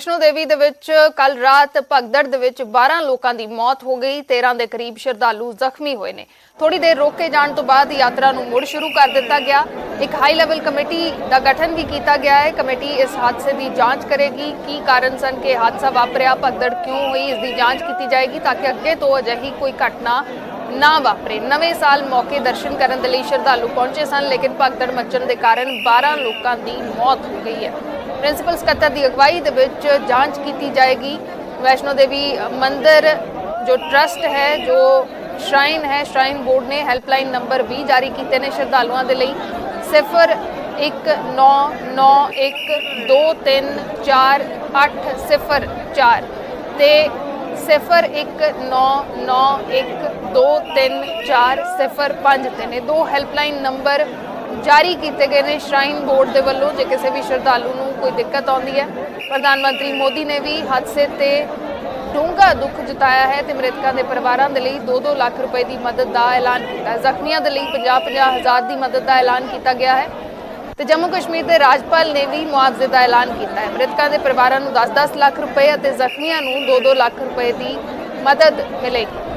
वैष्णो देवी दे विच कल रात भगदड़ दे विच 12 लोगों की मौत हो गई। 13 के करीब श्रद्धालु जख्मी हुए ने। थोड़ी देर रोके जाने तो बाद यात्रा नूं मुड़ शुरू कर दिता गया। एक हाई लैवल कमेटी का गठन भी किया गया है। कमेटी इस हादसे की जांच करेगी। की कारण सन के हादसा वापरिया, भगदड़ क्यों हुई, इसकी जांच की जाएगी ताकि अगे तो अजिही कोई घटना ना वापरे। नवे साल मौके दर्शन करने के लिए श्रद्धालु पहुंचे सन, लेकिन भगदड़ मचण के कारण 12 लोगों की मौत हो गई है। प्रिंसीपल सकत्तर की अगवाई दे विच जांच की जाएगी। वैष्णो देवी मंदिर जो ट्रस्ट है, जो श्राइन है, श्राइन बोर्ड ने हैल्पलाइन नंबर भी जारी किए हैं श्रद्धालुओं के लिए। 019912348004 ते 0199123405 ने 2 हैल्पलाइन नंबर जारी किए गए हैं श्राइन बोर्ड के वलों। जे किसी भी श्रद्धालु को कोई दिक्कत आती है, प्रधानमंत्री मोदी ने भी हादसे से डूंगा दुख जताया है तो मृतकों के परिवारों के लिए 2-2 लाख रुपए की मदद का ऐलान किया। जख्मियों के लिए 50-50 हज़ार की मदद का ऐलान किया गया है। तो जम्मू कश्मीर के राज्यपाल ने भी मुआवजे का ऐलान किया है। मृतकों के परिवारों को 10-10 लाख रुपए और जख्मियों को 2-2 लाख रुपए की मदद मिलेगी।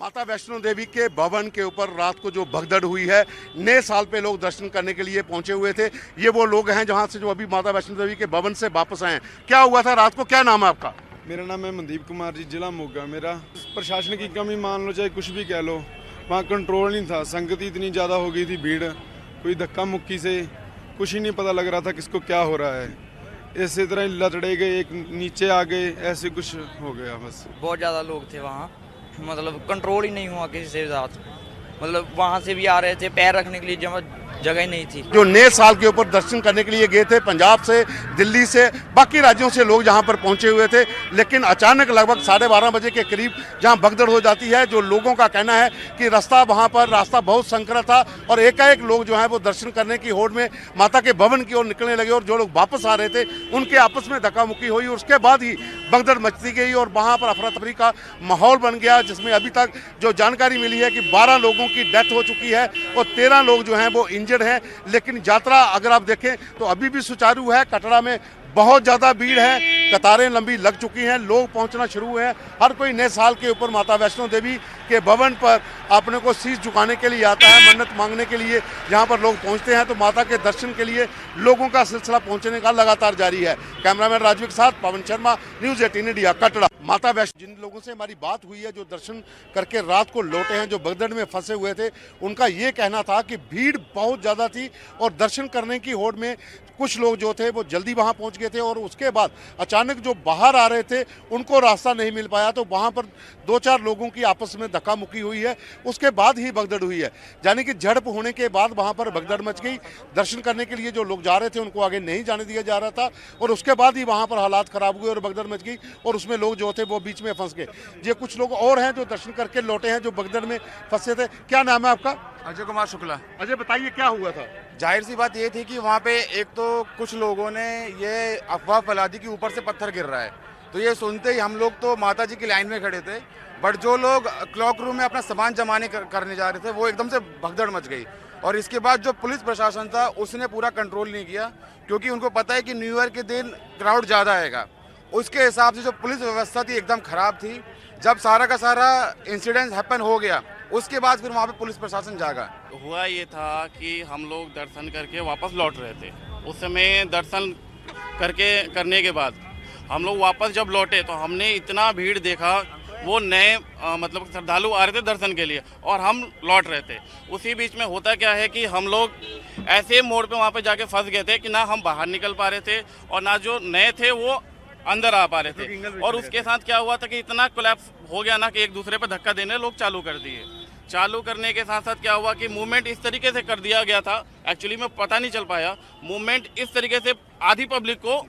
माता वैष्णो देवी के भवन के ऊपर रात को जो भगदड़ हुई है, नए साल पे लोग दर्शन करने के लिए पहुंचे हुए थे। ये वो लोग हैं जहां से जो अभी माता वैष्णो देवी के भवन से वापस आए हैं। क्या हुआ था रात को, क्या नाम है आपका? मेरा नाम है मनदीप कुमार जी, जिला मोगा। मेरा प्रशासन की कमी मान लो, चाहे कुछ भी कह लो, वहाँ कंट्रोल नहीं था। संगत इतनी ज़्यादा हो गई थी, भीड़, कोई धक्का मुक्की से कुछ ही नहीं पता लग रहा था किसको क्या हो रहा है। इसी तरह लतड़े गए, एक नीचे आ गए, ऐसे कुछ हो गया बस। बहुत ज़्यादा लोग थे वहाँ, मतलब कंट्रोल ही नहीं हुआ किसी से साथ। मतलब वहाँ से भी आ रहे थे, पैर रखने के लिए जगह ही नहीं थी। जो नए साल के ऊपर दर्शन करने के लिए गए थे, पंजाब से, दिल्ली से, बाकी राज्यों से लोग जहां पर पहुंचे हुए थे, लेकिन अचानक लगभग 12:30 बजे के करीब जहां भगदड़ हो जाती है। जो लोगों का कहना है कि रास्ता बहुत संकरा था और एकाएक लोग जो है वो दर्शन करने की होड़ में माता के भवन की ओर निकलने लगे और जो लोग वापस आ रहे थे उनके आपस में धक्का मुक्की हुई। उसके बाद ही भगदड़ मचती गई और वहां पर अफरा तफरी का माहौल बन गया, जिसमें अभी तक जो जानकारी मिली है कि 12 लोगों की डेथ हो चुकी है और 13 लोग जो हैं वो इंजर्ड हैं। लेकिन यात्रा अगर आप देखें तो अभी भी सुचारू है। कटरा में बहुत ज़्यादा भीड़ है, कतारें लंबी लग चुकी हैं, लोग पहुंचना शुरू हुए हैं। हर कोई नए साल के ऊपर माता वैष्णो देवी के भवन पर अपने को शीश झुकाने के लिए आता है, मन्नत मांगने के लिए यहाँ पर लोग पहुंचते हैं। तो माता के दर्शन के लिए लोगों का सिलसिला पहुंचने का लगातार जारी है। कैमरामैन राजवीर के साथ पवन शर्मा, न्यूज़ 18 इंडिया, कटरा। माता वैष्णो, जिन लोगों से हमारी बात हुई है जो दर्शन करके रात को लौटे हैं, जो भगदड़ में फंसे हुए थे, उनका ये कहना था कि भीड़ बहुत ज़्यादा थी और दर्शन करने की होड़ में कुछ लोग जो थे वो जल्दी वहाँ पहुँच गए थे और उसके बाद अचानक जो बाहर आ रहे थे उनको रास्ता नहीं मिल पाया, तो वहाँ पर 2-4 लोगों की आपस में धक्का मुक्की हुई है। उसके बाद ही भगदड़ हुई है, यानी कि झड़प होने के बाद वहाँ पर भगदड़ मच गई। दर्शन करने के लिए जो लोग जा रहे थे उनको आगे नहीं जाने दिया जा रहा था और उसके बाद ही वहाँ पर हालात ख़राब हुए और भगदड़ मच गई और उसमें लोग जो थे वो बीच में फंस गए। ये कुछ लोग और हैं जो दर्शन करके लौटे हैं, जो भगदड़ में फंसे थे। क्या नाम है आपका? अजय कुमार शुक्ला। अजय, बताइए क्या हुआ था? जाहिर सी बात ये थी कि वहाँ पे एक तो कुछ लोगों ने ये अफवाह फैला दी कि ऊपर से पत्थर गिर रहा है, तो ये सुनते ही हम लोग तो माता जी की लाइन में खड़े थे, बट जो लोग क्लॉक रूम में अपना सामान जमाने करने जा रहे थे वो एकदम से भगदड़ मच गई। और इसके बाद जो पुलिस प्रशासन था उसने पूरा कंट्रोल नहीं किया, क्योंकि उनको पता है कि न्यू ईयर के दिन क्राउड ज़्यादा आएगा। उसके हिसाब से जो पुलिस व्यवस्था थी एकदम ख़राब थी। जब सारा का सारा इंसिडेंट हैपन हो गया उसके बाद फिर वहाँ पे पुलिस प्रशासन जागा। हुआ ये था कि हम लोग दर्शन करके वापस लौट रहे थे। उस समय दर्शन करने के बाद हम लोग वापस जब लौटे तो हमने इतना भीड़ देखा। वो नए मतलब श्रद्धालु आ रहे थे दर्शन के लिए और हम लौट रहे थे। उसी बीच में होता क्या है कि हम लोग ऐसे मोड़ पे वहाँ पे जाके फंस गए थे कि ना हम बाहर निकल पा रहे थे और ना जो नए थे वो अंदर आ पा रहे थे। और उसके साथ क्या हुआ था कि इतना कोलैप्स हो गया ना कि एक दूसरे पे धक्का देने लोग चालू कर दिए। चालू करने के साथ साथ क्या हुआ कि मूवमेंट इस तरीके से कर दिया गया था, एक्चुअली में पता नहीं चल पाया। मूवमेंट इस तरीके से आधी पब्लिक को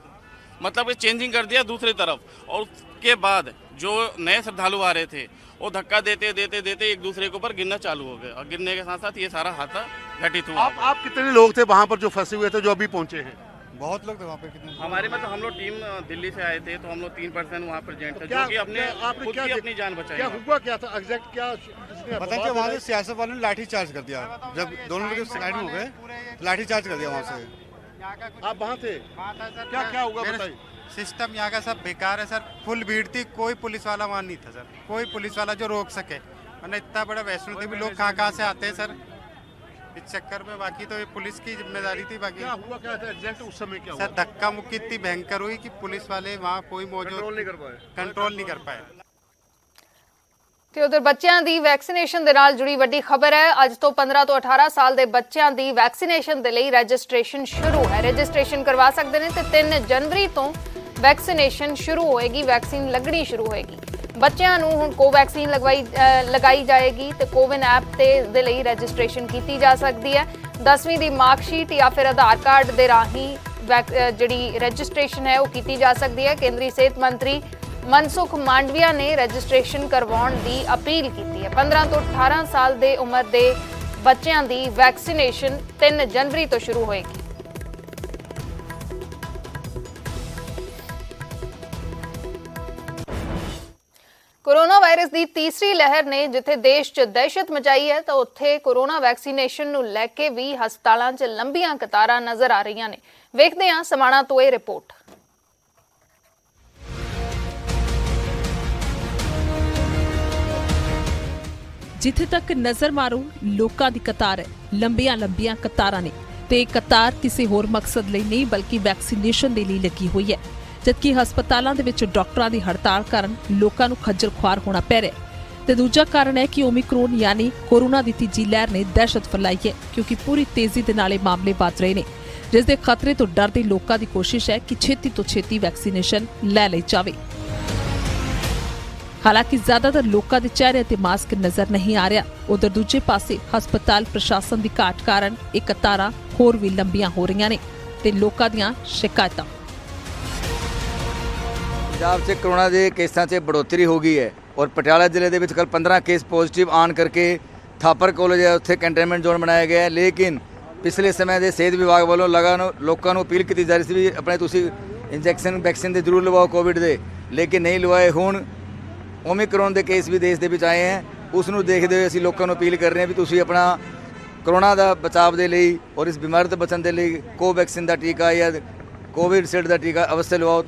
मतलब चेंजिंग कर दिया दूसरी तरफ, और उसके बाद जो नए श्रद्धालु आ रहे थे वो धक्का देते देते देते एक दूसरे के ऊपर गिरना चालू हो गए और गिरने के साथ साथ ये सारा हादसा घटित हुआ। आप कितने लोग थे वहाँ पर जो फंसे हुए थे, जो अभी पहुँचे हैं? बहुत लोग थे वहाँ पे, कितने हमारे मतलब हम लोग टीम दिल्ली से आए थे, तो हम लोग 3% वहाँ प्रेजेंट थे, जो कि अपने आपने खुद क्या की अपनी जान बचाई। क्या हुआ, क्या था एग्जैक्ट, क्या पता नहीं, वहाँ से सियासत वालों ने लाठी चार्ज कर दिया। जब दोनों लोग साइड में हो गए, लाठी चार्ज कर दिया वहाँ से। आप वहाँ थे, क्या क्या हुआ बताइए। सिस्टम यहाँ का सब बेकार है सर। फुल भीड़ थी, कोई पुलिस वाला वहाँ नहीं था सर, कोई पुलिस वाला जो रोक सके, वरना इतना बड़ा वैष्णो देवी लोग कहाँ से आते हैं सर इस चक्कर में। बाकी तो ये पुलिस की जिम्मेदारी थी। बाकी क्या हुआ, क्या था एग्जैक्ट उस समय, क्या सर धक्का मुक्की इतनी भयंकर हुई कि पुलिस वाले वहाँ कोई मौजूद कंट्रोल नहीं कर पाए। ਤੇ ਉਧਰ ਬੱਚਿਆਂ ਦੀ ਵੈਕਸੀਨੇਸ਼ਨ ਦੇ ਨਾਲ ਜੁੜੀ ਵੱਡੀ ਖਬਰ ਹੈ। ਅੱਜ ਤੋਂ 15 ਤੋਂ 18 ਸਾਲ ਦੇ ਬੱਚਿਆਂ ਦੀ ਵੈਕਸੀਨੇਸ਼ਨ ਦੇ ਲਈ ਰਜਿਸਟ੍ਰੇਸ਼ਨ ਸ਼ੁਰੂ ਹੈ। ਰਜਿਸਟ੍ਰੇਸ਼ਨ ਕਰਵਾ ਸਕਦੇ ਨੇ ਤੇ 3 ਜਨਵਰੀ ਤੋਂ ਵੈਕਸੀਨੇਸ਼ਨ ਸ਼ੁਰੂ ਹੋਏਗੀ, ਵੈਕਸੀਨ ਲੱਗਣੀ ਸ਼ੁਰੂ ਹੋਏਗੀ। ਬੱਚਿਆਂ ਨੂੰ ਹੁਣ ਕੋਵੈਕਸੀਨ ਲਗਾਈ ਜਾਏਗੀ ਤੇ ਕੋਵਿਨ ਐਪ ਤੇ ਦੇ ਲਈ ਰਜਿਸਟ੍ਰੇਸ਼ਨ ਕੀਤੀ ਜਾ ਸਕਦੀ ਹੈ। 10ਵੀਂ ਦੀ ਮਾਰਕਸ਼ੀਟ ਜਾਂ ਫਿਰ ਆਧਾਰ ਕਾਰਡ ਦੇ ਰਾਹੀਂ ਜਿਹੜੀ ਰਜਿਸਟ੍ਰੇਸ਼ਨ ਹੈ ਉਹ ਕੀਤੀ ਜਾ ਸਕਦੀ ਹੈ। ਕੇਂਦਰੀ ਸਿਹਤ ਮੰਤਰੀ ਮਨਸੁਖ ਮਾਂਡਵੀਆ ਨੇ ਰਜਿਸਟ੍ਰੇਸ਼ਨ ਕਰਵਾਉਣ ਦੀ ਅਪੀਲ ਕੀਤੀ ਹੈ। 15 ਤੋਂ 18 ਸਾਲ ਦੇ ਉਮਰ ਦੇ ਬੱਚਿਆਂ ਦੀ ਵੈਕਸੀਨੇਸ਼ਨ 3 ਜਨਵਰੀ ਤੋਂ ਸ਼ੁਰੂ ਹੋਏਗੀ। ਕੋਰੋਨਾ ਵਾਇਰਸ ਦੀ ਤੀਸਰੀ ਲਹਿਰ ਨੇ ਜਿੱਥੇ ਦੇਸ਼ 'ਚ ਦਹਿਸ਼ਤ ਮਚਾਈ ਹੈ ਤਾਂ ਉੱਥੇ ਕੋਰੋਨਾ ਵੈਕਸੀਨੇਸ਼ਨ ਨੂੰ ਲੈ ਕੇ ਵੀ ਹਸਪਤਾਲਾਂ 'ਚ ਲੰਬੀਆਂ ਕਤਾਰਾਂ ਨਜ਼ਰ ਆ ਰਹੀਆਂ ਨੇ। ਵੇਖਦੇ ਹਾਂ ਸਮਾਣਾ ਤੋਂ ਇਹ ਰਿਪੋਰਟ। ਜਿੱਥੇ ਤੱਕ ਨਜ਼ਰ ਮਾਰੋ ਲੋਕਾਂ ਦੀ ਕਤਾਰ ਹੈ, ਲੰਬੀਆਂ ਕਤਾਰਾਂ ਨੇ ਤੇ ਇਹ ਕਤਾਰ ਕਿਸੇ ਹੋਰ ਮਕਸਦ ਲਈ ਨਹੀਂ ਬਲਕਿ ਵੈਕਸੀਨੇਸ਼ਨ ਦੇ ਲਈ ਲੱਗੀ ਹੋਈ ਹੈ। ਜਦਕਿ ਹਸਪਤਾਲਾਂ ਦੇ ਵਿੱਚ ਡਾਕਟਰਾਂ ਦੀ ਹੜਤਾਲ ਕਾਰਨ ਲੋਕਾਂ ਨੂੰ ਖੱਜਲ ਖੁਆਰ ਹੋਣਾ ਪੈ ਰਿਹਾ ਹੈ ਤੇ ਦੂਜਾ ਕਾਰਨ ਹੈ ਕਿ ਓਮਿਕਰੋਨ ਯਾਨੀ ਕੋਰੋਨਾ ਦੀ ਤੀਜੀ ਲਹਿਰ ਨੇ ਦਹਿਸ਼ਤ ਫੈਲਾਈ ਹੈ ਕਿਉਂਕਿ ਪੂਰੀ ਤੇਜ਼ੀ ਦੇ ਨਾਲ ਇਹ ਮਾਮਲੇ ਵੱਧ ਰਹੇ ਨੇ ਜਿਸ ਦੇ ਖਤਰੇ ਤੋਂ ਡਰਦੇ ਲੋਕਾਂ ਦੀ ਕੋਸ਼ਿਸ਼ ਹੈ ਕਿ ਛੇਤੀ ਤੋਂ ਛੇਤੀ ਵੈਕਸੀਨੇਸ਼ਨ ਲੈ ਲਈ ਜਾਵੇ। ਹਾਲਾਂਕਿ ਜ਼ਿਆਦਾਤਰ ਲੋਕਾਂ ਦੇ ਚਿਹਰੇ ਤੇ ਮਾਸਕ ਨਜ਼ਰ ਨਹੀਂ ਆ ਰਿਹਾ। ਉਧਰ ਦੂਜੇ ਪਾਸੇ ਹਸਪਤਾਲ ਪ੍ਰਸ਼ਾਸਨ ਦੀ ਘਾਟ ਕਾਰਨ ਇਹ ਕਤਾਰਾਂ ਹੋਰ ਵੀ ਲੰਬੀਆਂ ਹੋ ਰਹੀਆਂ ਨੇ ਤੇ ਲੋਕਾਂ ਦੀਆਂ ਸ਼ਿਕਾਇਤਾਂ। ਪੰਜਾਬ 'ਚ ਕਰੋਨਾ ਦੇ ਕੇਸਾਂ 'ਚ बढ़ोतरी ਹੋ ਗਈ ਹੈ ਔਰ ਪਟਿਆਲਾ ਜ਼ਿਲ੍ਹੇ ਦੇ ਵਿੱਚ ਕੱਲ 15 ਕੇਸ ਪੋਜ਼ਿਟਿਵ ਆਉਣ ਕਰਕੇ ਥਾਪਰ ਕਾਲਜ ਹੈ ਉੱਥੇ ਕੰਟੇਨਮੈਂਟ ਜ਼ੋਨ ਬਣਾਇਆ ਗਿਆ ਹੈ। ਲੇਕਿਨ ਪਿਛਲੇ ਸਮੇਂ ਦੇ ਸਿਹਤ ਵਿਭਾਗ ਵੱਲੋਂ ਲੋਕਾਂ ਨੂੰ ਅਪੀਲ ਕੀਤੀ ਜਾ ਰਹੀ ਸੀ ਵੀ ਆਪਣੇ ਤੁਸੀਂ ਇੰਜੈਕਸ਼ਨ ਵੈਕਸੀਨ ਦੇ ਜ਼ਰੂਰ ਲਵਾਓ ਕੋਵਿਡ ਦੇ, ਲੇਕਿਨ ਨਹੀਂ ਲਵਾਏ। ਹੁਣ ਓਮਿਕਰੋਨ ਦੇ ਕੇਸ ਵੀ ਦੇਸ਼ ਦੇ ਵਿੱਚ ਆਏ ਹੈ, ਉਸ ਨੂੰ ਦੇਖਦੇ ਹੋਏ ਅਸੀਂ ਲੋਕਾਂ ਨੂੰ ਅਪੀਲ ਕਰ ਰਹੇ ਹਾਂ ਵੀ ਤੁਸੀਂ ਆਪਣਾ ਕਰੋਨਾ ਦਾ ਬਚਾਅ ਦੇ ਲਈ ਔਰ ਇਸ ਬਿਮਾਰੀ ਤੋਂ ਬਚਣ ਦੇ ਲਈ ਕੋਵੈਕਸੀਨ ਦਾ ਟੀਕਾ ਜਾਂ ਕੋਵਿਡ ਸੀਲਡ ਦਾ ਟੀਕਾ ਅਵश्य ਲਵਾਓ।